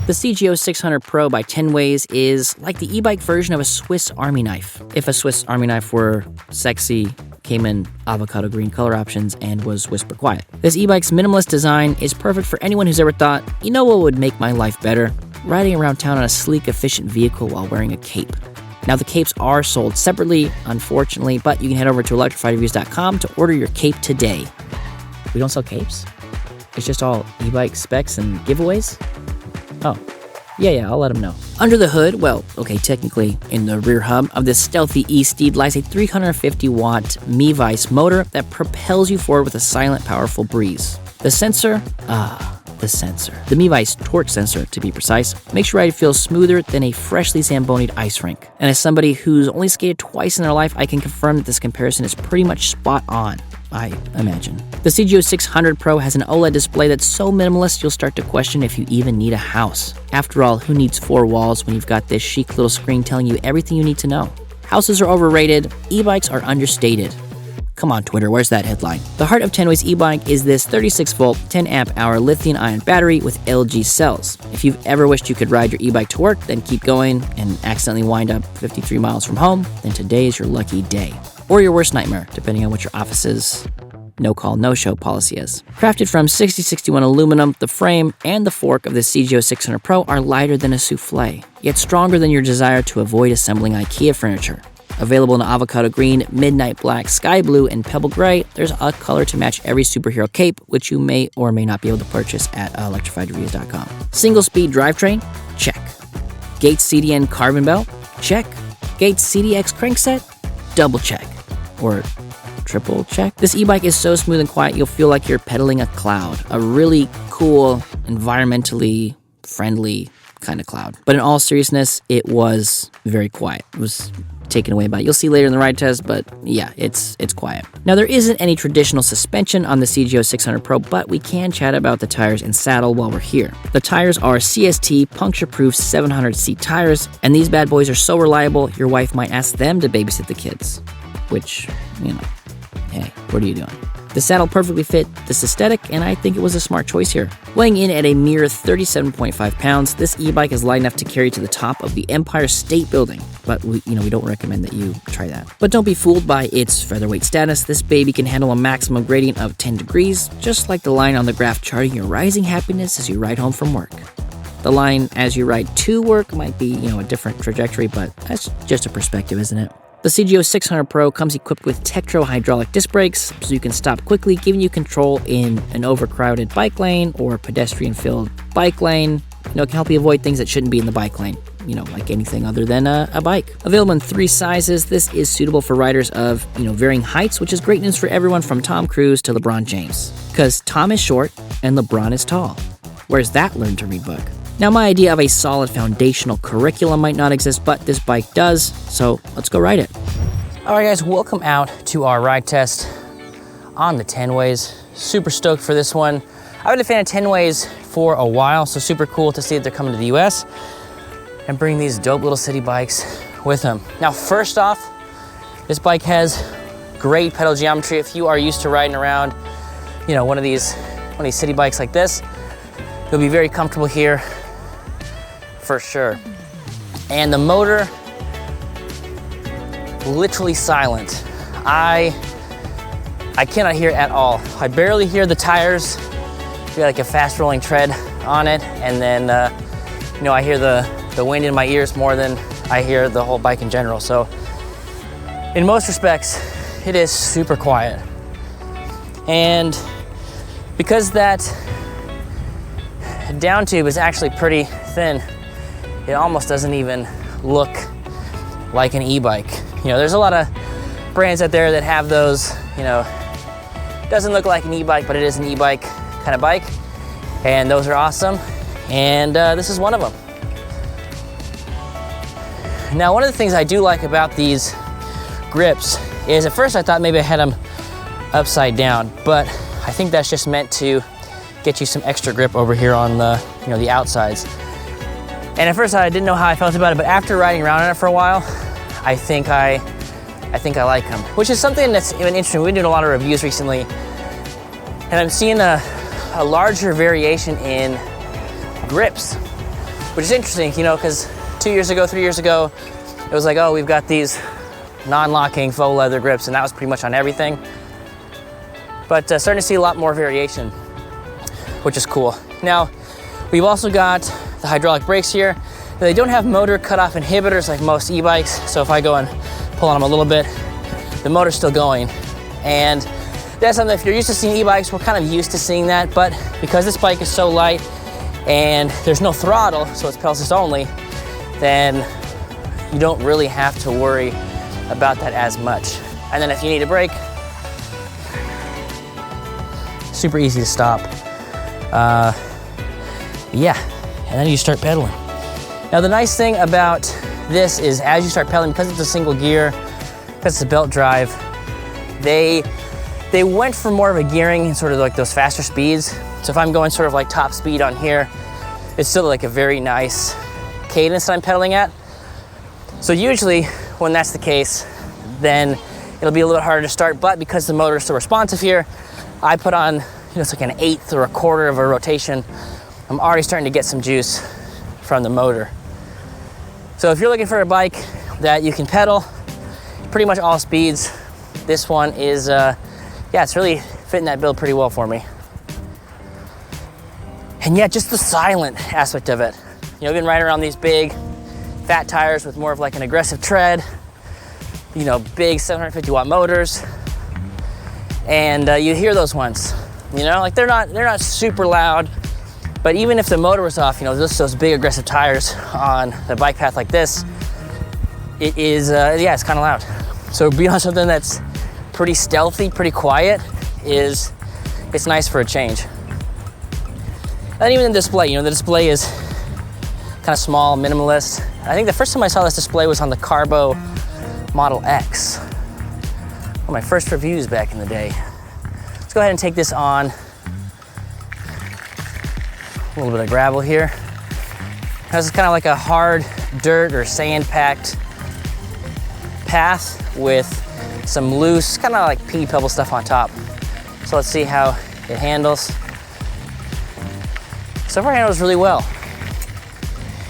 The CGO600 Pro by Tenways is like the e-bike version of a Swiss Army knife. If a Swiss Army knife were sexy, came in avocado green color options, and was whisper quiet. This e-bike's minimalist design is perfect for anyone who's ever thought, you know what would make my life better? Riding around town on a sleek, efficient vehicle while wearing a cape. Now, the capes are sold separately, unfortunately, but you can head over to electrifiedreviews.com to order your cape today. We don't sell capes? It's just all e-bike specs and giveaways? Oh, yeah, I'll let them know. Under the hood, well, okay, technically in the rear hub of this stealthy e-steed lies a 350-watt Ebikes motor that propels you forward with a silent, powerful breeze. The sensor? The sensor. The Ebikes torque sensor, to be precise, makes your ride feel smoother than a freshly Zambonied ice rink. And as somebody who's only skated twice in their life, I can confirm that this comparison is pretty much spot on, I imagine. The CGO600 Pro has an OLED display that's so minimalist you'll start to question if you even need a house. After all, who needs 4 walls when you've got this chic little screen telling you everything you need to know? Houses are overrated, e-bikes are understated. Come on, Twitter, where's that headline? The heart of Tenways e-bike is this 36-volt, 10-amp-hour lithium-ion battery with LG cells. If you've ever wished you could ride your e-bike to work, then keep going, and accidentally wind up 53 miles from home, then today is your lucky day. Or your worst nightmare, depending on what your office's no-call, no-show policy is. Crafted from 6061 aluminum, the frame and the fork of the CGO600 Pro are lighter than a souffle, yet stronger than your desire to avoid assembling IKEA furniture. Available in avocado green, midnight black, sky blue, and pebble gray, there's a color to match every superhero cape, which you may or may not be able to purchase at electrifiedreviews.com. Single-speed drivetrain? Check. Gates CDN carbon belt? Check. Gates CDX crankset? Double check. Or triple check. This e-bike is so smooth and quiet, you'll feel like you're pedaling a cloud. A really cool, environmentally friendly kind of cloud. But in all seriousness, it was very quiet. It was taken away by. You'll see later in the ride test, but yeah, it's quiet. Now, there isn't any traditional suspension on the CGO600 Pro, but we can chat about the tires and saddle while we're here. The tires are CST puncture-proof 700C tires, and these bad boys are so reliable, your wife might ask them to babysit the kids. Which, you know, hey, what are you doing? The saddle perfectly fit this aesthetic, and I think it was a smart choice here. Weighing in at a mere 37.5 pounds, this e-bike is light enough to carry to the top of the Empire State Building, but we don't recommend that you try that. But don't be fooled by its featherweight status. This baby can handle a maximum gradient of 10 degrees, just like the line on the graph charting your rising happiness as you ride home from work. The line as you ride to work might be, a different trajectory, but that's just a perspective, isn't it? The CGO600 Pro comes equipped with Tektro hydraulic disc brakes, so you can stop quickly, giving you control in an overcrowded bike lane or pedestrian-filled bike lane. It can help you avoid things that shouldn't be in the bike lane, like anything other than a bike. Available in 3 sizes, this is suitable for riders of, varying heights, which is great news for everyone from Tom Cruise to LeBron James. Because Tom is short and LeBron is tall. Where's that learn to read book? Now, my idea of a solid foundational curriculum might not exist, but this bike does, so let's go ride it. All right, guys, welcome out to our ride test on the Tenways. Super stoked for this one. I've been a fan of Tenways for a while, so super cool to see that they're coming to the US and bring these dope little city bikes with them. Now, first off, this bike has great pedal geometry. If you are used to riding around, one of these city bikes like this, you'll be very comfortable here. For sure. And the motor, literally silent. I cannot hear it at all. I barely hear the tires. You got like a fast rolling tread on it, and then I hear the wind in my ears more than I hear the whole bike in general. So in most respects, it is super quiet. And because that down tube is actually pretty thin, it almost doesn't even look like an e-bike. There's a lot of brands out there that have those, doesn't look like an e-bike, but it is an e-bike kind of bike. And those are awesome. And this is one of them. Now, one of the things I do like about these grips is at first I thought maybe I had them upside down, but I think that's just meant to get you some extra grip over here on the, the outsides. And at first I didn't know how I felt about it, but after riding around on it for a while, I think I like them, which is something that's even interesting. We've been doing a lot of reviews recently, and I'm seeing a larger variation in grips. which is interesting, you know, because 2 years ago, 3 years ago, it was like, oh, we've got these non-locking faux leather grips, and that was pretty much on everything. But starting to see a lot more variation, which is cool. Now, we've also got the hydraulic brakes here. They don't have motor cutoff inhibitors like most e-bikes, so if I go and pull on them a little bit, the motor's still going. And that's something, if you're used to seeing e-bikes, we're kind of used to seeing that, but because this bike is so light and there's no throttle, so it's pedal assist only, then you don't really have to worry about that as much. And then if you need a brake, super easy to stop. Yeah, and then you start pedaling. Now the nice thing about this is as you start pedaling, because it's a single gear, because it's a belt drive, they went for more of a gearing and sort of like those faster speeds. So if I'm going sort of like top speed on here, it's still like a very nice cadence that I'm pedaling at. So usually when that's the case, then it'll be a little harder to start, but because the motor is so responsive here, I put on, you know, it's like an 1/8 or 1/4 of a rotation. I'm already starting to get some juice from the motor. So if you're looking for a bike that you can pedal pretty much all speeds, this one is, yeah, it's really fitting that build pretty well for me. And yeah, just the silent aspect of it. You know, I've been riding around these big, fat tires with more of like an aggressive tread, you know, big 750 watt motors, and you hear those ones, you know, like they're not super loud, but even if the motor was off, you know, just those big aggressive tires on the bike path like this, it is, yeah, it's kind of loud. So being on something that's pretty stealthy, pretty quiet, it's nice for a change. And even the display, you know, the display is kind of small, minimalist. I think the first time I saw this display was on the Carbo Model X. One of my first reviews back in the day. Let's go ahead and take this on. A little bit of gravel here. This is kind of like a hard dirt or sand-packed path with some loose, kind of like pea pebble stuff on top. So let's see how it handles. So far it handles really well.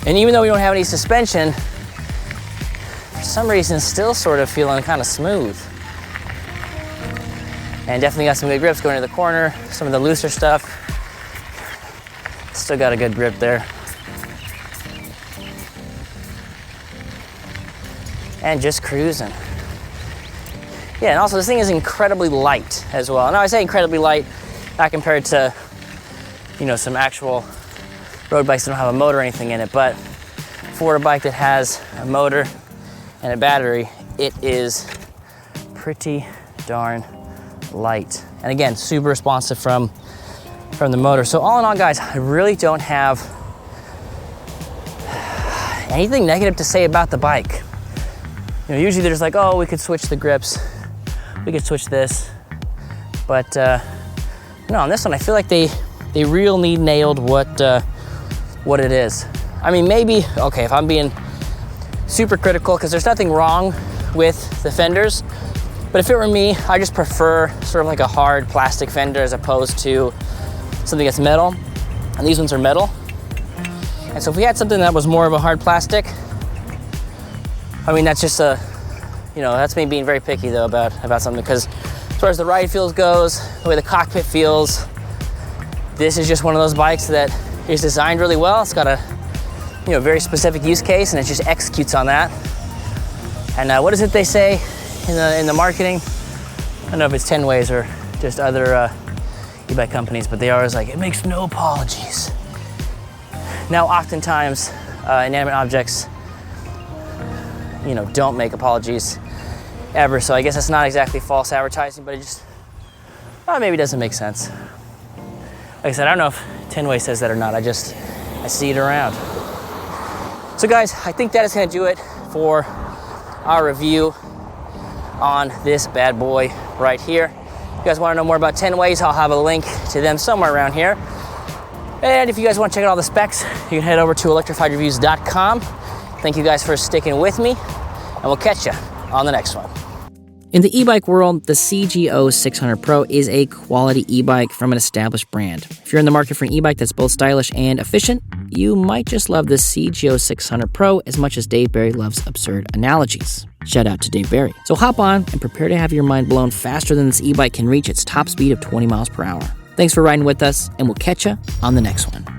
And even though we don't have any suspension, for some reason still sort of feeling kind of smooth. And definitely got some good grips going to the corner, some of the looser stuff. Still got a good grip there. And just cruising. Yeah, and also this thing is incredibly light as well. Now I say incredibly light, not compared to, you know, some actual road bikes that don't have a motor or anything in it, but for a bike that has a motor and a battery, it is pretty darn light. And again, super responsive from the motor. So all in all, guys, I really don't have anything negative to say about the bike. You know, usually there's like, oh, we could switch the grips, we could switch this, but no, on this one, I feel like they really nailed what it is. I mean, maybe, okay, if I'm being super critical, because there's nothing wrong with the fenders, but if it were me, I just prefer sort of like a hard plastic fender as opposed to something that's metal, and these ones are metal. And so if we had something that was more of a hard plastic, I mean, that's just you know, that's me being very picky though about something, because as far as the ride feels goes, the way the cockpit feels, this is just one of those bikes that is designed really well. It's got a, you know, very specific use case, and it just executes on that. And what is it they say in the marketing? I don't know if it's Tenways or just other e-bike companies, but they are always like, it makes no apologies. Now, oftentimes, inanimate objects, you know, don't make apologies ever. So I guess it's not exactly false advertising, but it just, well, maybe it doesn't make sense. Like I said, I don't know if Tenway says that or not. I see it around. So guys, I think that is gonna do it for our review on this bad boy right here. If you guys wanna know more about Tenways, I'll have a link to them somewhere around here. And if you guys wanna check out all the specs, you can head over to electrifiedreviews.com. Thank you guys for sticking with me, and we'll catch you on the next one. In the e-bike world, the CGO600 Pro is a quality e-bike from an established brand. If you're in the market for an e-bike that's both stylish and efficient, you might just love the CGO600 Pro as much as Dave Barry loves absurd analogies. Shout out to Dave Barry. So hop on and prepare to have your mind blown faster than this e-bike can reach its top speed of 20 miles per hour. Thanks for riding with us, and we'll catch you on the next one.